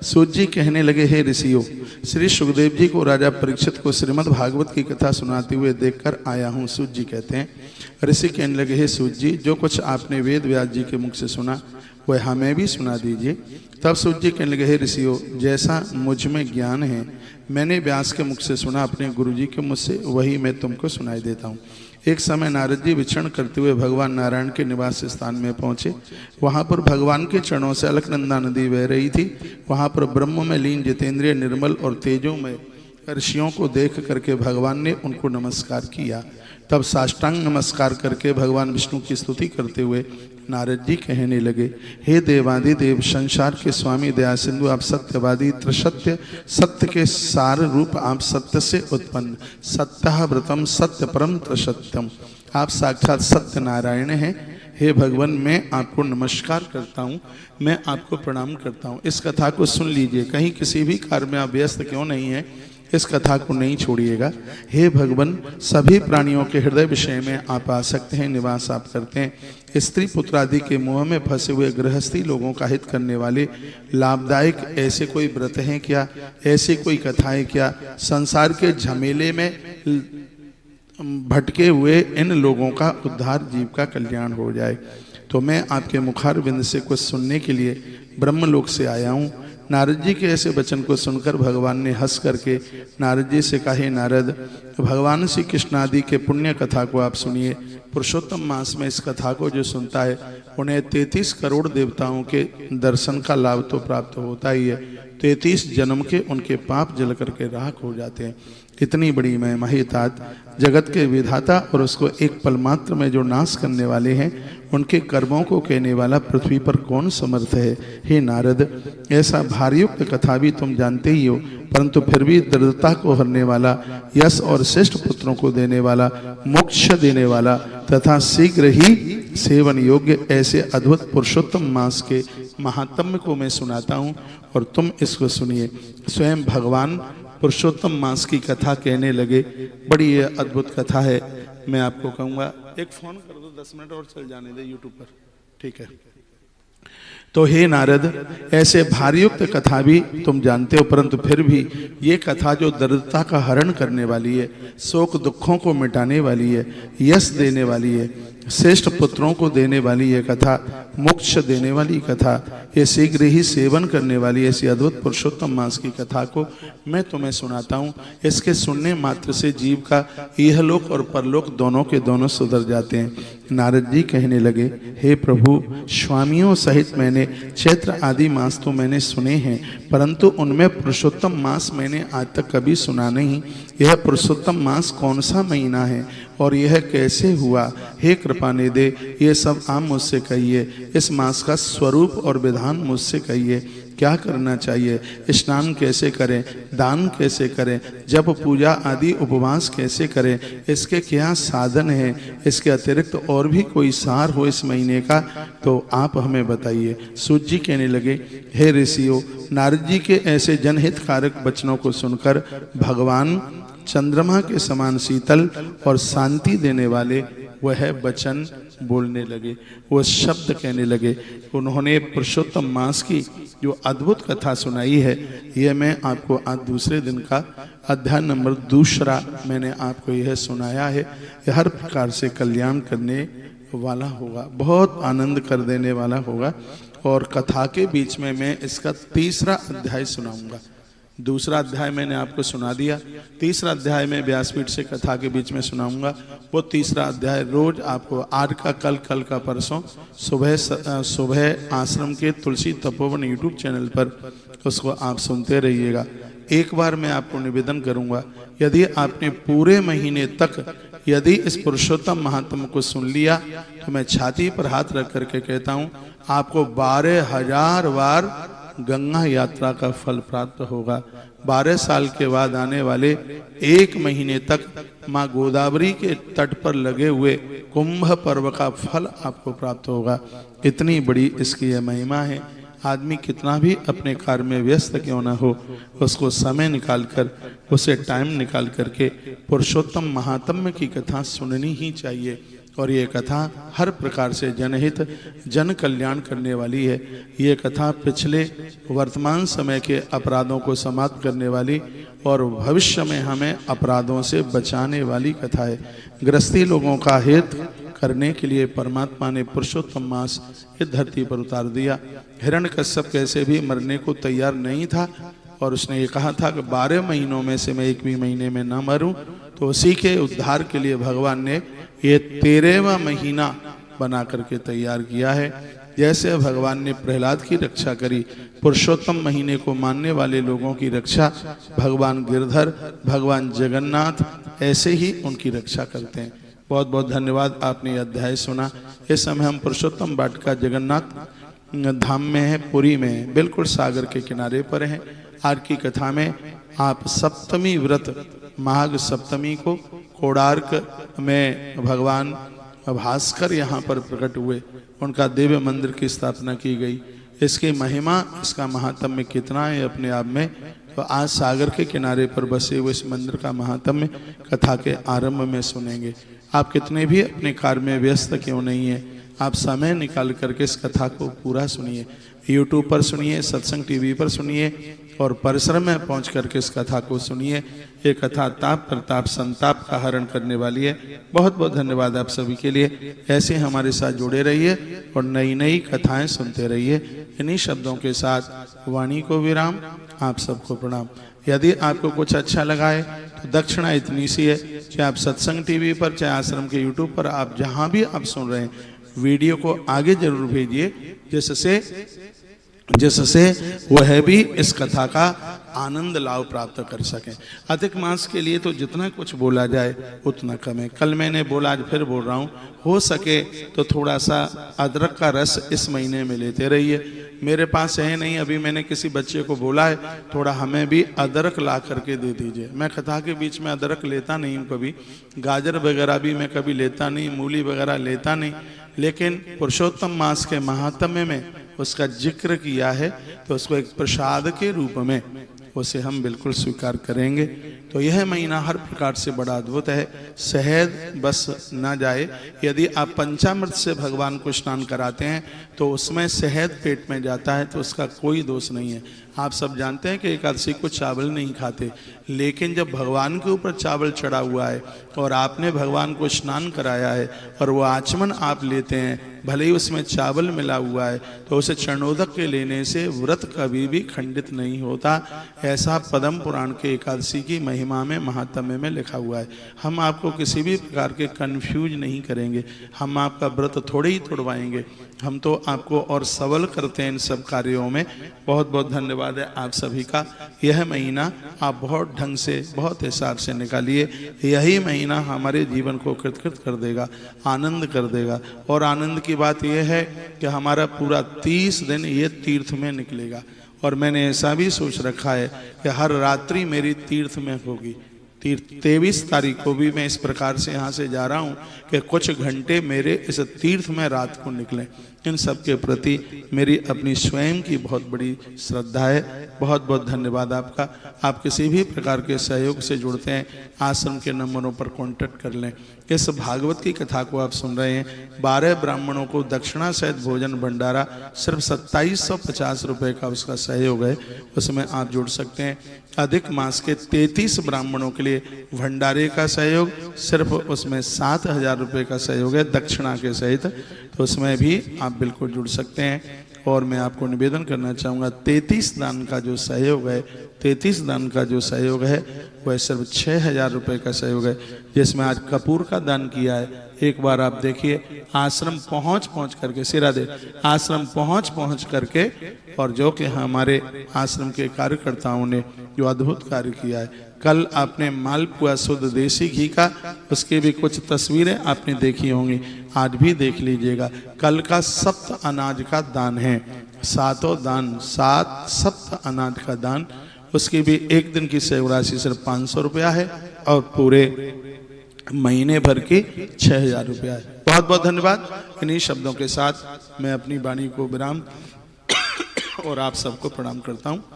सूत जी कहने लगे, हे ऋषियों, श्री सुखदेव जी को राजा परीक्षित को श्रीमद् भागवत की कथा सुनाते हुए देखकर आया हूँ। सूत जी कहते हैं, ऋषि कहने लगे, हे सूत जी, जो कुछ आपने वेद व्यास जी के मुख से सुना वह हमें भी सुना दीजिए। तब सूत जी कहने लगे, हे ऋषियों, जैसा मुझ में ज्ञान है मैंने व्यास के मुख से सुना अपने गुरु जी के मुख से, वही मैं तुमको सुनाई देता हूँ। एक समय नारद जी विचरण करते हुए भगवान नारायण के निवास स्थान में पहुंचे। वहां पर भगवान के चरणों से अलकनंदा नदी बह रही थी। वहां पर ब्रह्म में लीन जितेंद्रिय निर्मल और तेजों में ऋषियों को देख करके भगवान ने उनको नमस्कार किया। तब साष्टांग नमस्कार करके भगवान विष्णु की स्तुति करते हुए नारद जी कहने लगे, हे देवादिदेव, संसार के स्वामी दया सिंधु, आप सत्यवादी त्रिसत्य, सत्य के सार रूप, आप सत्य से उत्पन्न, सत्यः व्रतम सत्य परम त्रिसत्यम, आप साक्षात सत्य नारायण हैं। हे भगवान, मैं आपको नमस्कार करता हूँ, मैं आपको प्रणाम करता हूँ। इस कथा को सुन लीजिए, कहीं किसी भी कार्य में आप व्यस्त क्यों नहीं है, इस कथा को नहीं छोड़िएगा। हे भगवान, सभी प्राणियों के हृदय विषय में आप आ सकते हैं, निवास आप करते हैं। स्त्री पुत्र आदि के मुंह में फंसे हुए गृहस्थी लोगों का हित करने वाले लाभदायक ऐसे कोई व्रत हैं क्या, ऐसी कोई कथाएं क्या, संसार के झमेले में भटके हुए इन लोगों का उद्धार, जीव का कल्याण हो जाए। तो मैं आपके मुखारविंद से कुछ सुनने के लिए ब्रह्मलोक से आया हूँ। नारद जी के ऐसे वचन को सुनकर भगवान ने हंस करके नारद जी से कहा, हे नारद, भगवान श्री कृष्ण आदि के पुण्य कथा को आप सुनिए। पुरुषोत्तम मास में इस कथा को जो सुनता है उन्हें 33 करोड़ देवताओं के दर्शन का लाभ तो प्राप्त होता ही है, 33 जन्म के उनके पाप जल करके राख हो जाते हैं। इतनी बड़ी महिमा है तात, जगत के विधाता और उसको एक पल मात्र में जो नाश करने वाले हैं, उनके कर्मों को कहने वाला पृथ्वी पर कौन समर्थ है। हे नारद, ऐसा भारयुक्त कथा भी तुम जानते ही हो, परंतु फिर भी दरिद्रता को हरने वाला, यश और श्रेष्ठ पुत्रों को देने वाला, मोक्ष देने वाला तथा शीघ्र ही सेवन योग्य ऐसे अद्भुत पुरुषोत्तम मास के महात्म्य को मैं सुनाता हूँ और तुम इसको सुनिए। स्वयं भगवान पुरुषोत्तम मास की कथा कहने लगे। बड़ी ये अद्भुत कथा है। मैं आपको कहूँगा, एक फोन कर दो, 10 मिनट और चल जाने दे यूट्यूब पर, ठीक है। तो हे नारद, ऐसे भारयुक्त कथा भी तुम जानते हो, परंतु फिर भी ये कथा जो दरिद्रता का हरण करने वाली है, शोक दुखों को मिटाने वाली है, यश देने वाली है, श्रेष्ठ पुत्रों को देने वाली ये कथा, मोक्ष देने वाली कथा, ये शीघ्र ही सेवन करने वाली ऐसी अद्भुत पुरुषोत्तम मास की कथा को मैं तुम्हें सुनाता हूँ। इसके सुनने मात्र से जीव का इहलोक और परलोक दोनों के दोनों सुधर जाते हैं। नारद जी कहने लगे, हे प्रभु, स्वामियों सहित मैंने चैत्र आदि मास तो मैंने सुने हैं, परंतु उनमें पुरुषोत्तम मास मैंने आज तक कभी सुना नहीं। यह पुरुषोत्तम मास कौन सा महीना है और यह कैसे हुआ, हे कृपानिधे, ये सब आप मुझसे कहिए। इस मास का स्वरूप और विधान मुझसे कहिए। क्या करना चाहिए, स्नान कैसे करें, दान कैसे करें, जप पूजा आदि उपवास कैसे करें, इसके क्या साधन हैं, इसके अतिरिक्त और भी कोई सार हो इस महीने का तो आप हमें बताइए। सूत जी कहने लगे, हे ऋषियों, नारद जी के ऐसे जनहितकारक वचनों को सुनकर भगवान चंद्रमा के समान शीतल और शांति देने वाले वह वचन बोलने लगे, वो शब्द कहने लगे। उन्होंने पुरुषोत्तम मास की जो अद्भुत कथा सुनाई है, यह मैं आपको आज दूसरे दिन का अध्याय नंबर 2 मैंने आपको यह सुनाया है। यह हर प्रकार से कल्याण करने वाला होगा, बहुत आनंद कर देने वाला होगा। और कथा के बीच में मैं इसका 3रा अध्याय सुनाऊंगा। 2रा अध्याय मैंने आपको सुना दिया, 3रा अध्याय में व्यासपीठ से कथा के बीच में सुनाऊंगा। वो 3रा अध्याय रोज आपको आज का कल, कल का परसों सुबह आश्रम के तुलसी तपोवन यूट्यूब चैनल पर उसको आप सुनते रहिएगा। एक बार मैं आपको निवेदन करूंगा, यदि आपने पूरे महीने तक यदि इस पुरुषोत्तम महात्मा को सुन लिया तो मैं छाती पर हाथ रख करके कहता हूँ, आपको 12,000 बार गंगा यात्रा का फल प्राप्त होगा। 12 साल के बाद आने वाले 1 महीने तक माँ गोदावरी के तट पर लगे हुए कुंभ पर्व का फल आपको प्राप्त होगा। इतनी बड़ी इसकी यह महिमा है। आदमी कितना भी अपने कार्य में व्यस्त क्यों ना हो, उसको समय निकालकर, उसे टाइम निकाल करके पुरुषोत्तम महात्म्य की कथा सुननी ही चाहिए। और ये कथा हर प्रकार से जनहित जन कल्याण करने वाली है। ये कथा पिछले वर्तमान समय के अपराधों को समाप्त करने वाली और भविष्य में हमें अपराधों से बचाने वाली कथा है। गृहस्थी लोगों का हित करने के लिए परमात्मा ने पुरुषोत्तम मास इस धरती पर उतार दिया। हिरण्यकश्यप कैसे भी मरने को तैयार नहीं था और उसने ये कहा था कि 12 महीनों में से मैं एक भी महीने में न मरूं, तो उसी के उद्धार के लिए भगवान ने ये 13वां महीना बना करके तैयार किया है। जैसे भगवान ने प्रहलाद की रक्षा करी, पुरुषोत्तम महीने को मानने वाले लोगों की रक्षा भगवान गिरधर, भगवान जगन्नाथ ऐसे ही उनकी रक्षा करते हैं। बहुत बहुत धन्यवाद, आपने ये अध्याय सुना। इस समय हम पुरुषोत्तम वाटिका जगन्नाथ धाम में है, पुरी में है, बिल्कुल सागर के किनारे पर हैं। आज की कथा में आप सप्तमी व्रत माघ सप्तमी को कोणार्क में भगवान भास्कर यहाँ पर प्रकट हुए, उनका दिव्य मंदिर की स्थापना की गई। इसकी महिमा, इसका महात्म्य कितना है अपने आप में, तो आज सागर के किनारे पर बसे हुए इस मंदिर का महात्म्य कथा के आरंभ में सुनेंगे। आप कितने भी अपने कार्य में व्यस्त क्यों नहीं है, आप समय निकाल करके इस कथा को पूरा सुनिए। YouTube पर सुनिए, सत्संग टीवी पर सुनिए और परिसर में पहुंच करके इस कथा को सुनिए। ये कथा ताप प्रताप संताप का हरण करने वाली है। बहुत बहुत धन्यवाद आप सभी के लिए। ऐसे हमारे साथ जुड़े रहिए और नई नई कथाएं सुनते रहिए। इन्हीं शब्दों के साथ वाणी को विराम, आप सबको प्रणाम। यदि आपको कुछ अच्छा लगा है तो दक्षिणा इतनी सी है कि आप सत्संग टीवी पर, चाहे आश्रम के YouTube पर, आप जहाँ भी आप सुन रहे हैं, वीडियो को आगे जरूर भेजिए, जिससे वह भी इस कथा का आनंद लाभ प्राप्त कर सकें। अधिक मास के लिए तो जितना कुछ बोला जाए उतना कम है। कल मैंने बोला, आज फिर बोल रहा हूँ, हो सके तो थोड़ा सा अदरक का रस इस महीने में लेते रहिए। मेरे पास है नहीं, अभी मैंने किसी बच्चे को बोला है थोड़ा हमें भी अदरक ला करके दे दीजिए। मैं कथा के बीच में अदरक लेता नहीं हूँ, कभी गाजर वगैरह भी मैं कभी लेता नहीं, मूली वगैरह लेता नहीं, लेकिन पुरुषोत्तम मास के महात्म्य में उसका जिक्र किया है तो उसको एक प्रसाद के रूप में उसे हम बिल्कुल स्वीकार करेंगे। तो यह महीना हर प्रकार से बड़ा अद्भुत है। शहद बस ना जाए, यदि आप पंचामृत से भगवान को स्नान कराते हैं तो उसमें शहद पेट में जाता है तो उसका कोई दोष नहीं है। आप सब जानते हैं कि एकादशी को चावल नहीं खाते, लेकिन जब भगवान के ऊपर चावल चढ़ा हुआ है और आपने भगवान को स्नान कराया है और वो आचमन आप लेते हैं, भले ही उसमें चावल मिला हुआ है, तो उसे चरणोदक के लेने से व्रत कभी भी खंडित नहीं होता। ऐसा पद्म पुराण के एकादशी की महिमा में, महात्म्य में लिखा हुआ है। हम आपको किसी भी प्रकार के कंफ्यूज नहीं करेंगे, हम आपका व्रत थोड़े ही तोड़वाएंगे, हम तो आपको और सबल करते हैं इन सब कार्यों में। बहुत बहुत धन्यवाद है आप सभी का। यह महीना आप बहुत ढंग से, बहुत हिसाब से निकालिए। यही महीना हमारे जीवन को कृतकृत कर देगा, आनंद कर देगा। और आनंद की बात यह है कि हमारा पूरा 30 दिन ये तीर्थ में निकलेगा। और मैंने ऐसा भी सोच रखा है कि हर रात्रि मेरी तीर्थ में होगी। 23 तारीख को भी मैं इस प्रकार से यहाँ से जा रहा हूँ कि कुछ घंटे मेरे इस तीर्थ में रात को निकलें। इन सब के प्रति मेरी अपनी स्वयं की बहुत बड़ी श्रद्धा है। बहुत बहुत धन्यवाद आपका। आप किसी भी प्रकार के सहयोग से जुड़ते हैं, आश्रम के नंबरों पर कांटेक्ट कर लें। इस भागवत की कथा को आप सुन रहे हैं। 12 ब्राह्मणों को दक्षिणा सहित भोजन भंडारा सिर्फ 2750 रुपये का उसका सहयोग है, उसमें आप जुड़ सकते हैं। अधिक मास के 33 ब्राह्मणों के लिए भंडारे का सहयोग सिर्फ उसमें 7000 रुपये का सहयोग है दक्षिणा के सहित, तो उसमें भी आप बिल्कुल जुड़ सकते हैं। और मैं आपको निवेदन करना चाहूँगा, 33 दान का जो सहयोग है, 33 दान का जो सहयोग है वह सिर्फ 6000 रुपये का सहयोग है, जिसमें आज कपूर का दान किया है। एक बार आप देखिए, आश्रम पहुँच करके सिरा दे, आश्रम पहुँच करके, और जो कि हमारे आश्रम के कार्यकर्ताओं ने जो अद्भुत कार्य किया है। कल आपने मालपुआ शुद्ध देसी घी का, उसकी भी कुछ तस्वीरें आपने देखी होंगी, आज भी देख लीजिएगा। कल का सप्त अनाज का दान है, 7 दान, 7 सप्त अनाज का दान, उसकी भी एक दिन की सेवा राशि सिर्फ 500 रुपया है और पूरे महीने भर की 6000 रुपया है। बहुत बहुत धन्यवाद। इन्हीं शब्दों के साथ मैं अपनी वाणी को विराम और आप सबको प्रणाम करता हूँ।